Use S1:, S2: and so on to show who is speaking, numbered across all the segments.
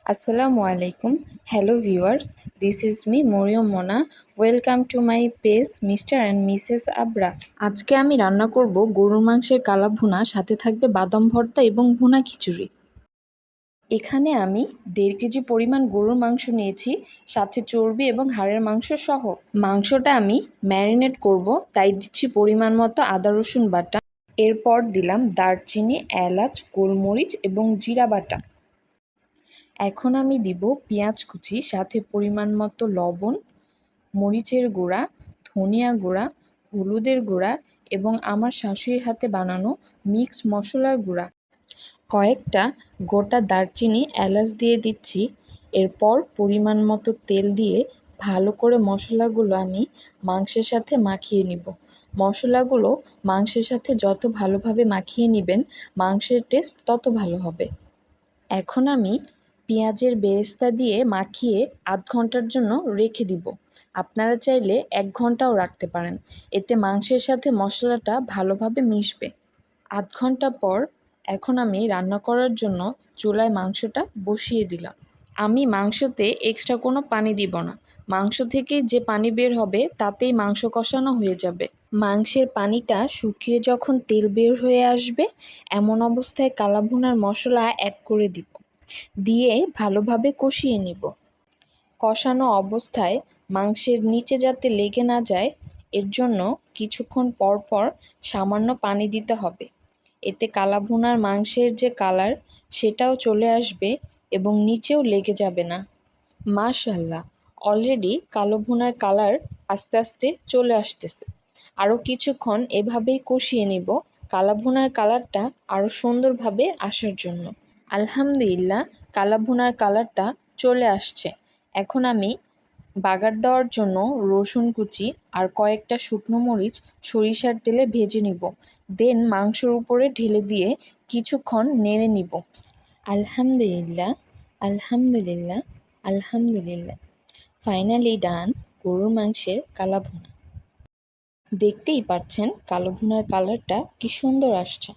S1: Assalamu alaikum. Hello viewers. This is me Moriam Mona. Welcome to my page Mr. and Mrs. Abra. আজকে আমি রান্না করব গরুর মাংসের কালা ভুনা, সাথে থাকবে বাদাম ভর্তা এবং ভুনা খিচুড়ি। এখানে আমি 1.5 কেজি পরিমাণ গরুর মাংস নিয়েছি, সাথে চর্বি এবং হাড়ের মাংস সহ। মাংসটা আমি ম্যারিনেট করব, তাই দিচ্ছি পরিমাণ মতো আদা রসুন বাটা। এরপর দিলাম দারচিনি, এলাচ, গোলমরিচ এবং জিরা বাটা। এখন আমি দিব পেঁয়াজ কুচি, সাথে পরিমাণ মতো লবণ, মরিচের গুঁড়া, ধনিয়া গুঁড়া, হলুদের গুঁড়া এবং আমার শাশুড়ির হাতে বানানো মিক্স মশলার গুঁড়া। কয়েকটা গোটা দারচিনি, এলাচ দিয়ে দিচ্ছি। এরপর পরিমাণ মতো তেল দিয়ে ভালো করে মশলাগুলো আমি মাংসের সাথে মাখিয়ে নিব। মশলাগুলো মাংসের সাথে যত ভালোভাবে মাখিয়ে নেবেন, মাংসের টেস্ট তত ভালো হবে। এখন আমি পেঁয়াজের বেরেস্তা দিয়ে মাখিয়ে আধ ঘন্টার জন্য রেখে দিব। আপনারা চাইলে 1 ঘন্টাও রাখতে পারেন, এতে মাংসের সাথে মশলাটা ভালোভাবে মিশবে। আধ ঘন্টা পর এখন আমি রান্না করার জন্য চুলায় মাংসটা বসিয়ে দিলাম। আমি মাংসতে এক্সট্রা কোনো পানি দিব না, মাংস থেকে যে পানি বের হবে তাতেই মাংস কষানো হয়ে যাবে। মাংসের পানিটা শুকিয়ে যখন তেল বের হয়ে আসবে, এমন অবস্থায় কালা ভুনার মশলা অ্যাড করে দিব, দিয়ে ভালোভাবে কষিয়ে নিব। কষানো অবস্থায় মাংসের নিচে যাতে লেগে না যায়, এর জন্য কিছুক্ষণ পর পর সামান্য পানি দিতে হবে। এতে কালা ভুনার মাংসের যে কালার, সেটাও চলে আসবে এবং নিচেও লেগে যাবে না। মাশাআল্লাহ, অলরেডি কালো ভুনার কালার আস্তে আস্তে চলে আসতেছে। আরও কিছুক্ষণ এভাবেই কষিয়ে নিব, কালা ভুনার কালারটা আরও সুন্দরভাবে আসার জন্য। আলহামদুলিল্লাহ, কালা ভুনার কালারটা চলে আসছে। এখন আমি বাগার দেওয়ার জন্য রসুন কুচি আর কয়েকটা শুকনো মরিচ সরিষার তেলে ভেজে নিব, দেন মাংসের উপরে ঢেলে দিয়ে কিছুক্ষণ নেড়ে নিব। আলহামদুলিল্লাহ, আলহামদুলিল্লাহ, আলহামদুলিল্লাহ, ফাইনালি ডান গরুর মাংসের কালা ভুনা। দেখতেই পাচ্ছেন কালো ভুনার কালারটা কি সুন্দর আসছে।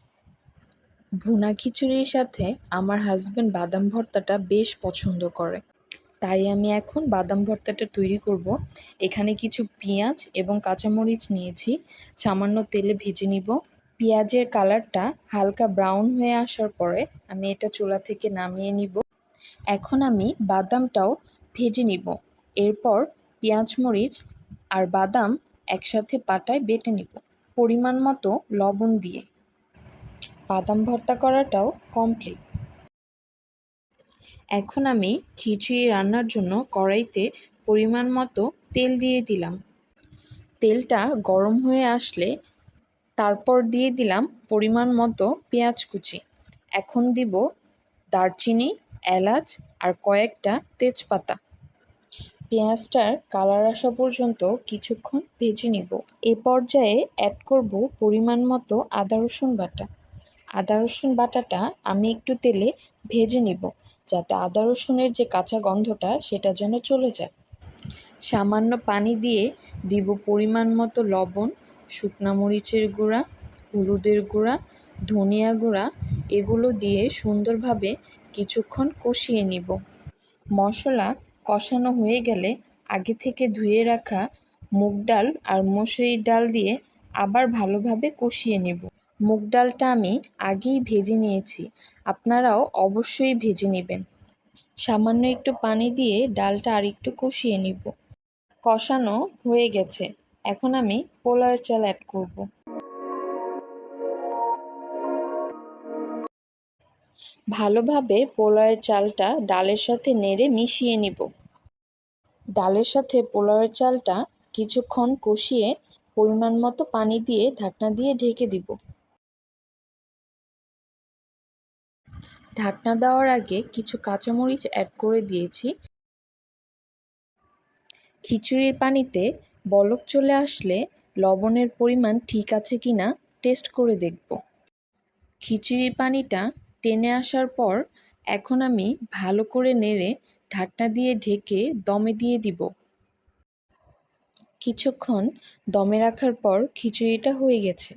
S1: ভুনা খিচুড়ির সাথে আমার হাজব্যান্ড বাদাম ভর্তাটা বেশ পছন্দ করে, তাই আমি এখন বাদাম ভর্তাটা তৈরি করব। এখানে কিছু পেঁয়াজ এবং কাঁচামরিচ নিয়েছি, সামান্য তেলে ভেজে নিব। পেঁয়াজের কালারটা হালকা ব্রাউন হয়ে আসার পরে আমি এটা চুলা থেকে নামিয়ে নিব। এখন আমি বাদামটাও ভেজে নিব। এরপর পেঁয়াজ, মরিচ আর বাদাম একসাথে পাটায় বেটে নিব পরিমাণ মতো লবণ দিয়ে। বাদাম ভর্তা করাটাও কমপ্লিট। এখন আমি খিচুড়ি রান্নার জন্য কড়াইতে পরিমাণ মতো তেল দিয়ে দিলাম। তেলটা গরম হয়ে আসলে তারপর দিয়ে দিলাম পরিমাণ মতো পেঁয়াজ কুচি। এখন দিব দারচিনি, এলাচ আর কয়েকটা তেজপাতা। পেঁয়াজটার কালার আসা পর্যন্ত কিছুক্ষণ ভেজে নিব। এ পর্যায়ে অ্যাড করব পরিমাণ মতো আদা রসুন বাটা। আদা রসুন বাটাটা আমি একটু তেলে ভেজে নিব, যাতে আদা রসুনের যে কাঁচা গন্ধটা সেটা যেন চলে যায়। সামান্য পানি দিয়ে দিব পরিমাণ মতো লবণ, শুকনা মরিচের গুঁড়া, হলুদের গুঁড়া, ধনিয়া গুঁড়া, এগুলো দিয়ে সুন্দরভাবে কিছুক্ষণ কষিয়ে নিব। মশলা কষানো হয়ে গেলে আগে থেকে ধুয়ে রাখা মুগ ডাল আর মসুরির ডাল দিয়ে আবার ভালোভাবে কষিয়ে নেব। মুগ ডালটা আমি আগেই ভেজে নিয়েছি, আপনারাও অবশ্যই ভেজে নেবেন। সামান্য একটু পানি দিয়ে ডালটা আরেকটু কষিয়ে নিব। কষানো হয়ে গেছে, এখন আমি পোলার চাল অ্যাড করব। ভালোভাবে পোলাওয়ের চালটা ডালের সাথে নেড়ে মিশিয়ে নিব। ডালের সাথে পোলাওয়ের চালটা কিছুক্ষণ কষিয়ে পরিমাণ মতো পানি দিয়ে ঢাকনা দিয়ে ঢেকে দিব। ঢাকনা দেওয়ার আগে কিছু কাঁচামরিচ অ্যাড করে দিয়েছি। খিচুড়ির পানিতে বলক চলে আসলে লবণের পরিমাণ ঠিক আছে কিনা টেস্ট করে দেখব। খিচুড়ির পানিটা টেনে আসার পর এখন আমি ভালো করে নেড়ে ঢাকনা দিয়ে ঢেকে দমে দিয়ে দিব। কিছুক্ষণ দমে রাখার পর খিচুড়িটা হয়ে গেছে।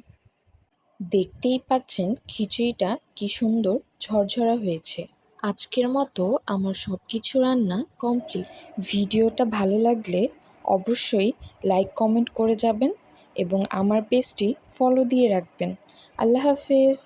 S1: দেখতেই পাচ্ছেন খিচুড়িটা কি সুন্দর ঝরঝরা হয়েছে। আজকের মতো আমার সব কিছু রান্না কমপ্লিট। ভিডিওটা ভালো লাগলে অবশ্যই লাইক কমেন্ট করে যাবেন এবং আমার পেজটি ফলো দিয়ে রাখবেন। আল্লাহ হাফেজ।